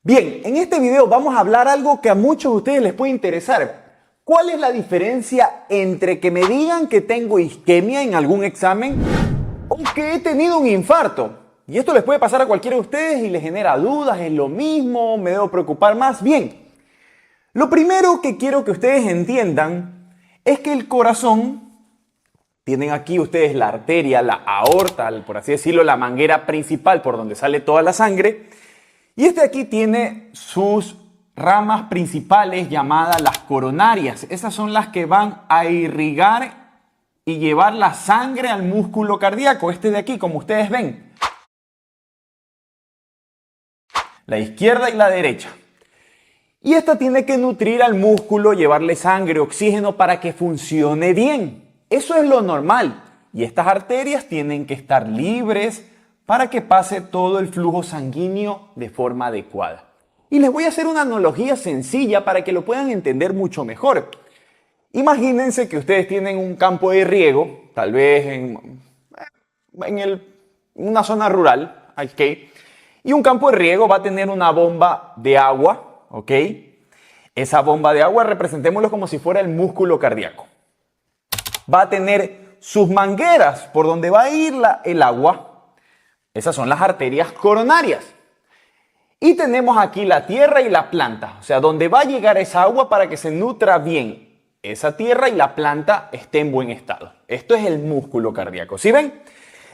Bien, en este video vamos a hablar algo que a muchos de ustedes les puede interesar. ¿Cuál es la diferencia entre que me digan que tengo isquemia en algún examen o que he tenido un infarto? Y esto les puede pasar a cualquiera de ustedes y les genera dudas, ¿es lo mismo? ¿Me debo preocupar más? Bien, lo primero que quiero que ustedes entiendan es que el corazón, tienen aquí ustedes la arteria, la aorta, por así decirlo, la manguera principal por donde sale toda la sangre. Y este aquí tiene sus ramas principales llamadas las coronarias. Esas son las que van a irrigar y llevar la sangre al músculo cardíaco. Este de aquí, como ustedes ven. La izquierda y la derecha. Y esta tiene que nutrir al músculo, llevarle sangre, oxígeno para que funcione bien. Eso es lo normal. Y estas arterias tienen que estar libres para que pase todo el flujo sanguíneo de forma adecuada. Y les voy a hacer una analogía sencilla para que lo puedan entender mucho mejor. Imagínense que ustedes tienen un campo de riego, tal vez en una zona rural, ¿ok? Y un campo de riego va a tener una bomba de agua, ¿ok? Esa bomba de agua representémoslo como si fuera el músculo cardíaco. Va a tener sus mangueras por donde va a ir el agua. Esas son las arterias coronarias. Y tenemos aquí la tierra y la planta, o sea, donde va a llegar esa agua para que se nutra bien esa tierra y la planta esté en buen estado. Esto es el músculo cardíaco, ¿sí ven?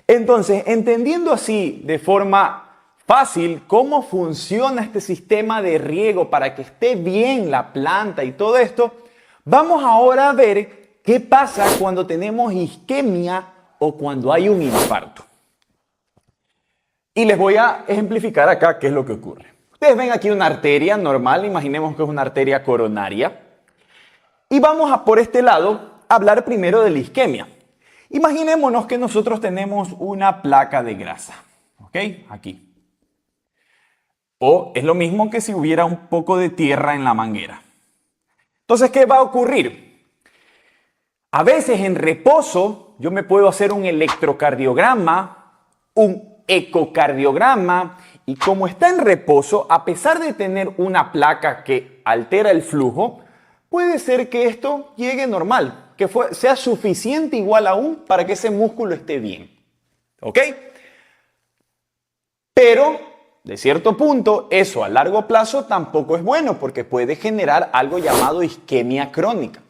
Entonces, entendiendo así de forma fácil cómo funciona este sistema de riego para que esté bien la planta y todo esto, vamos ahora a ver qué pasa cuando tenemos isquemia o cuando hay un infarto. Y les voy a ejemplificar acá qué es lo que ocurre. Ustedes ven aquí una arteria normal, imaginemos que es una arteria coronaria. Y vamos a por este lado a hablar primero de la isquemia. Imaginémonos que nosotros tenemos una placa de grasa, ¿ok? Aquí. O es lo mismo que si hubiera un poco de tierra en la manguera. Entonces, ¿qué va a ocurrir? A veces en reposo yo me puedo hacer un electrocardiograma, un ecocardiograma, y como está en reposo, a pesar de tener una placa que altera el flujo, puede ser que esto llegue normal, que sea suficiente igual aún para que ese músculo esté bien. ¿Ok? Pero, de cierto punto, eso a largo plazo tampoco es bueno porque puede generar algo llamado isquemia crónica,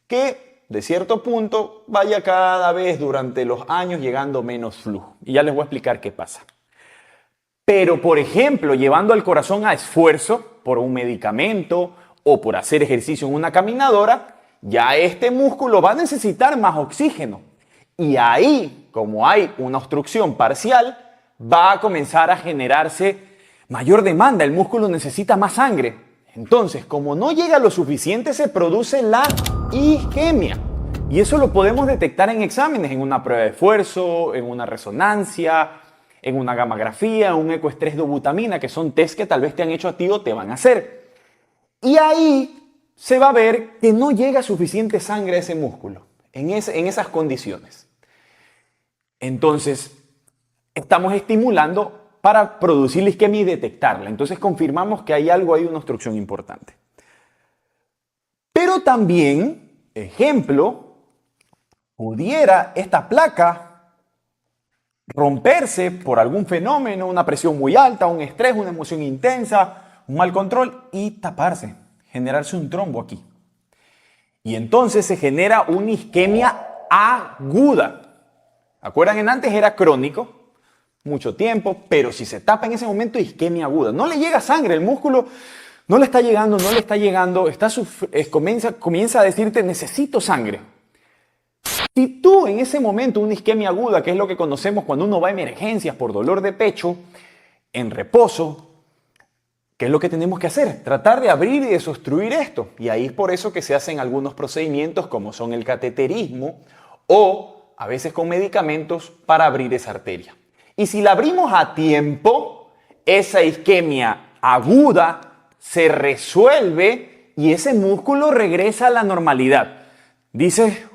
que de cierto punto vaya cada vez durante los años llegando menos flujo. Y ya les voy a explicar qué pasa. Pero, por ejemplo, llevando al corazón a esfuerzo por un medicamento o por hacer ejercicio en una caminadora, ya este músculo va a necesitar más oxígeno. Y ahí, como hay una obstrucción parcial, va a comenzar a generarse mayor demanda. El músculo necesita más sangre. Entonces, como no llega lo suficiente, se produce la isquemia. Y eso lo podemos detectar en exámenes, en una prueba de esfuerzo, en una resonancia, en una gammagrafía, un ecoestrés de butamina, que son test que tal vez te han hecho a ti o te van a hacer. Y ahí se va a ver que no llega suficiente sangre a ese músculo, en esas condiciones. Entonces, estamos estimulando para producir la isquemia y detectarla. Entonces confirmamos que hay algo ahí, una obstrucción importante. Pero también, ejemplo, pudiera esta placa romperse por algún fenómeno, una presión muy alta, un estrés, una emoción intensa, un mal control y taparse, generarse un trombo aquí. Y entonces se genera una isquemia aguda. ¿Acuerdan? En antes era crónico, mucho tiempo, pero si se tapa en ese momento, isquemia aguda. No le llega sangre, el músculo no le está llegando, comienza a decirte necesito sangre. Si tú en ese momento una isquemia aguda, que es lo que conocemos cuando uno va a emergencias por dolor de pecho, en reposo, ¿qué es lo que tenemos que hacer? Tratar de abrir y desobstruir esto. Y ahí es por eso que se hacen algunos procedimientos como son el cateterismo o a veces con medicamentos para abrir esa arteria. Y si la abrimos a tiempo, esa isquemia aguda se resuelve y ese músculo regresa a la normalidad. Dice,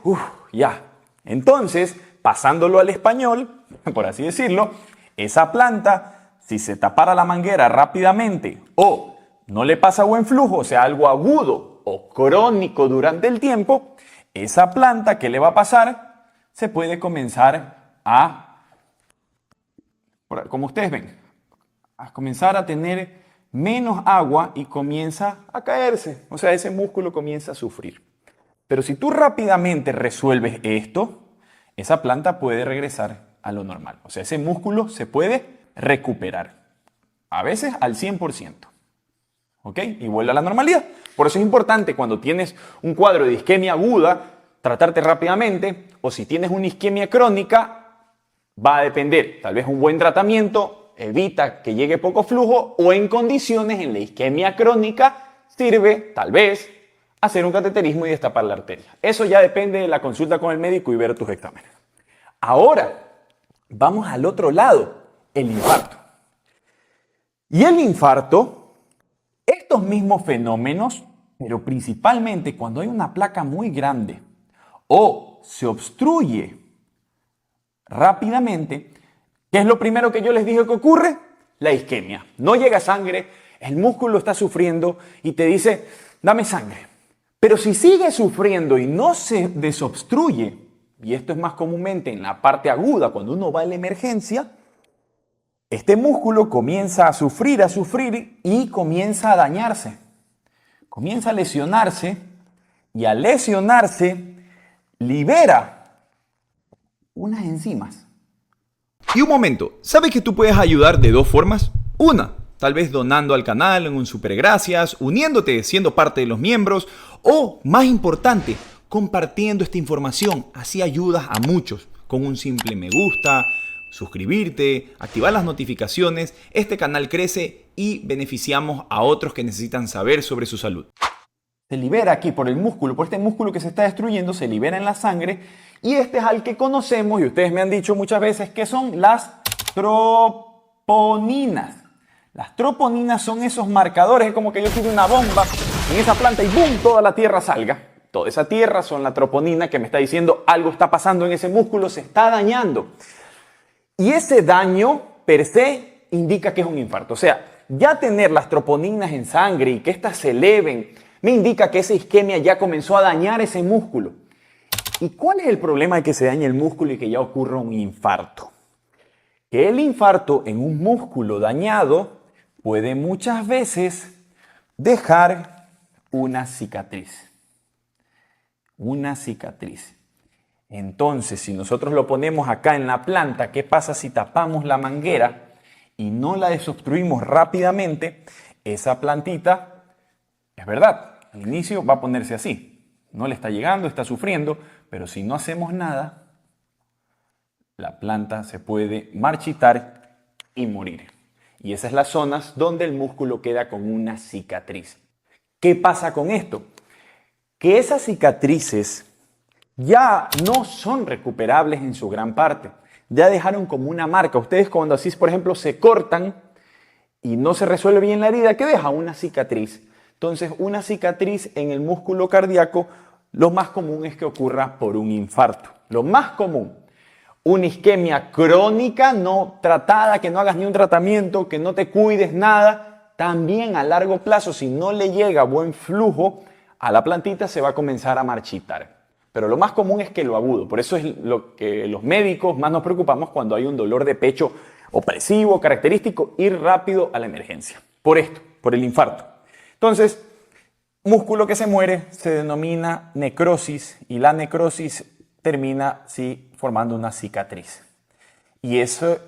ya. Entonces, pasándolo al español, por así decirlo, esa planta, si se tapara la manguera rápidamente o no le pasa buen flujo, o sea, algo agudo o crónico durante el tiempo, esa planta, ¿qué le va a pasar? Se puede comenzar como ustedes ven, a comenzar a tener menos agua y comienza a caerse. O sea, ese músculo comienza a sufrir. Pero si tú rápidamente resuelves esto, esa planta puede regresar a lo normal. O sea, ese músculo se puede recuperar. A veces al 100%. ¿Ok? Y vuelve a la normalidad. Por eso es importante cuando tienes un cuadro de isquemia aguda, tratarte rápidamente. O si tienes una isquemia crónica, va a depender. Tal vez un buen tratamiento evita que llegue poco flujo, o en condiciones en la isquemia crónica sirve, tal vez, hacer un cateterismo y destapar la arteria. Eso ya depende de la consulta con el médico y ver tus exámenes. Ahora, vamos al otro lado, el infarto. Y el infarto, estos mismos fenómenos, pero principalmente cuando hay una placa muy grande o se obstruye rápidamente, ¿qué es lo primero que yo les dije que ocurre? La isquemia. No llega sangre, el músculo está sufriendo y te dice, dame sangre. Pero si sigue sufriendo y no se desobstruye, y esto es más comúnmente en la parte aguda, cuando uno va a la emergencia, este músculo comienza a sufrir y comienza a dañarse. Comienza a lesionarse y al lesionarse libera unas enzimas. Y un momento, ¿sabes que tú puedes ayudar de dos formas? Una, tal vez donando al canal en un super gracias, uniéndote, siendo parte de los miembros, o más importante, compartiendo esta información. Así ayudas a muchos con un simple me gusta, suscribirte, activar las notificaciones. Este canal crece y beneficiamos a otros que necesitan saber sobre su salud. Se libera aquí por el músculo, por este músculo que se está destruyendo, se libera en la sangre, y este es al que conocemos, y ustedes me han dicho muchas veces, que son las troponinas. Las troponinas son esos marcadores, es como que yo tiro una bomba en esa planta y ¡boom!, toda la tierra salga. Toda esa tierra son la troponina que me está diciendo algo está pasando en ese músculo, se está dañando. Y ese daño per se indica que es un infarto. O sea, ya tener las troponinas en sangre y que éstas se eleven, me indica que esa isquemia ya comenzó a dañar ese músculo. ¿Y cuál es el problema de que se dañe el músculo y que ya ocurra un infarto? Que el infarto en un músculo dañado puede muchas veces dejar una cicatriz. Una cicatriz. Entonces, si nosotros lo ponemos acá en la planta, ¿qué pasa si tapamos la manguera y no la desobstruimos rápidamente? Esa plantita, es verdad, al inicio va a ponerse así. No le está llegando, está sufriendo, pero si no hacemos nada, la planta se puede marchitar y morir. Y esas son las zonas donde el músculo queda con una cicatriz. ¿Qué pasa con esto? Que esas cicatrices ya no son recuperables en su gran parte. Ya dejaron como una marca. Ustedes cuando así, por ejemplo, se cortan y no se resuelve bien la herida, ¿qué deja? Una cicatriz. Entonces, una cicatriz en el músculo cardíaco, lo más común es que ocurra por un infarto. Lo más común. Una isquemia crónica no tratada, que no hagas ni un tratamiento, que no te cuides nada. También a largo plazo, si no le llega buen flujo a la plantita, se va a comenzar a marchitar. Pero lo más común es que lo agudo. Por eso es lo que los médicos más nos preocupamos cuando hay un dolor de pecho opresivo, característico, ir rápido a la emergencia. Por esto, por el infarto. Entonces, músculo que se muere se denomina necrosis y la necrosis termina formando una cicatriz. Y eso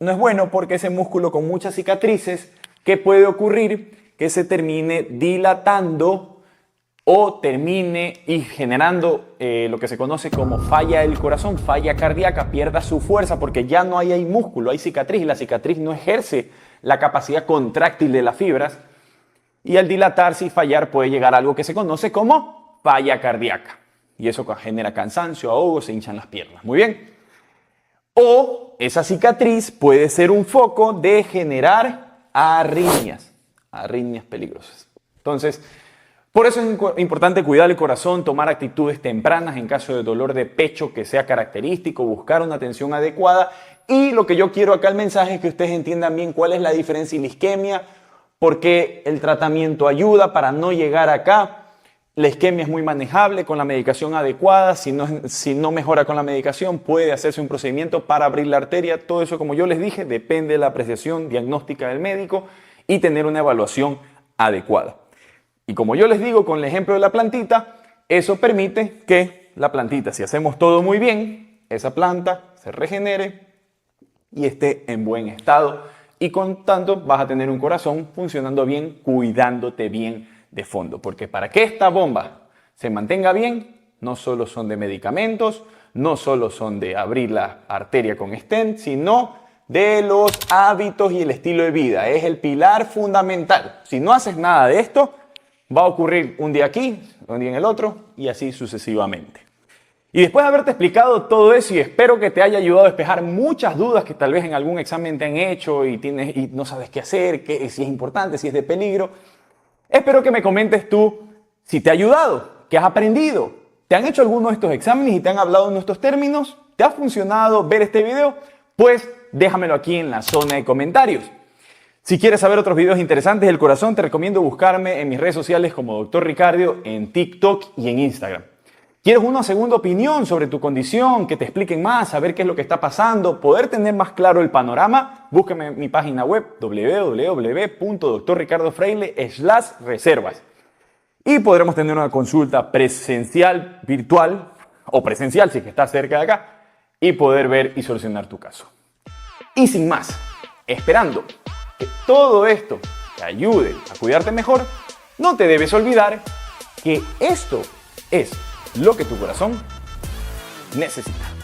no es bueno porque ese músculo con muchas cicatrices, ¿qué puede ocurrir? Que se termine dilatando o termine y generando lo que se conoce como falla del corazón, falla cardíaca, pierda su fuerza porque ya no hay músculo, hay cicatriz y la cicatriz no ejerce la capacidad contráctil de las fibras. Y al dilatarse y fallar puede llegar a algo que se conoce como falla cardíaca. Y eso genera cansancio, ahogo, se hinchan las piernas. Muy bien. O esa cicatriz puede ser un foco de generar arritmias. Arritmias peligrosas. Entonces, por eso es importante cuidar el corazón, tomar actitudes tempranas en caso de dolor de pecho que sea característico, buscar una atención adecuada. Y lo que yo quiero acá el mensaje es que ustedes entiendan bien cuál es la diferencia en la isquemia por qué el tratamiento ayuda para no llegar acá. La isquemia es muy manejable con la medicación adecuada. Si no mejora con la medicación, puede hacerse un procedimiento para abrir la arteria. Todo eso, como yo les dije, depende de la apreciación diagnóstica del médico y tener una evaluación adecuada. Y como yo les digo con el ejemplo de la plantita, eso permite que la plantita, si hacemos todo muy bien, esa planta se regenere y esté en buen estado. Y con tanto vas a tener un corazón funcionando bien, cuidándote bien de fondo. Porque para que esta bomba se mantenga bien, no solo son de medicamentos, no solo son de abrir la arteria con stent, sino de los hábitos y el estilo de vida. Es el pilar fundamental. Si no haces nada de esto, va a ocurrir un día aquí, un día en el otro y así sucesivamente. Y después de haberte explicado todo eso, y espero que te haya ayudado a despejar muchas dudas que tal vez en algún examen te han hecho y no sabes qué hacer, si es importante, si es de peligro, espero que me comentes tú si te ha ayudado, qué has aprendido, te han hecho alguno de estos exámenes y te han hablado de nuestros términos, te ha funcionado ver este video, pues déjamelo aquí en la zona de comentarios. Si quieres saber otros videos interesantes del corazón, te recomiendo buscarme en mis redes sociales como Dr. Ricardio en TikTok y en Instagram. ¿Quieres una segunda opinión sobre tu condición, que te expliquen más, saber qué es lo que está pasando, poder tener más claro el panorama? Búscame en mi página web www.drricardofreile/reservas y podremos tener una consulta presencial, virtual o presencial si es que estás cerca de acá y poder ver y solucionar tu caso. Y sin más, esperando que todo esto te ayude a cuidarte mejor, no te debes olvidar que esto es lo que tu corazón necesita.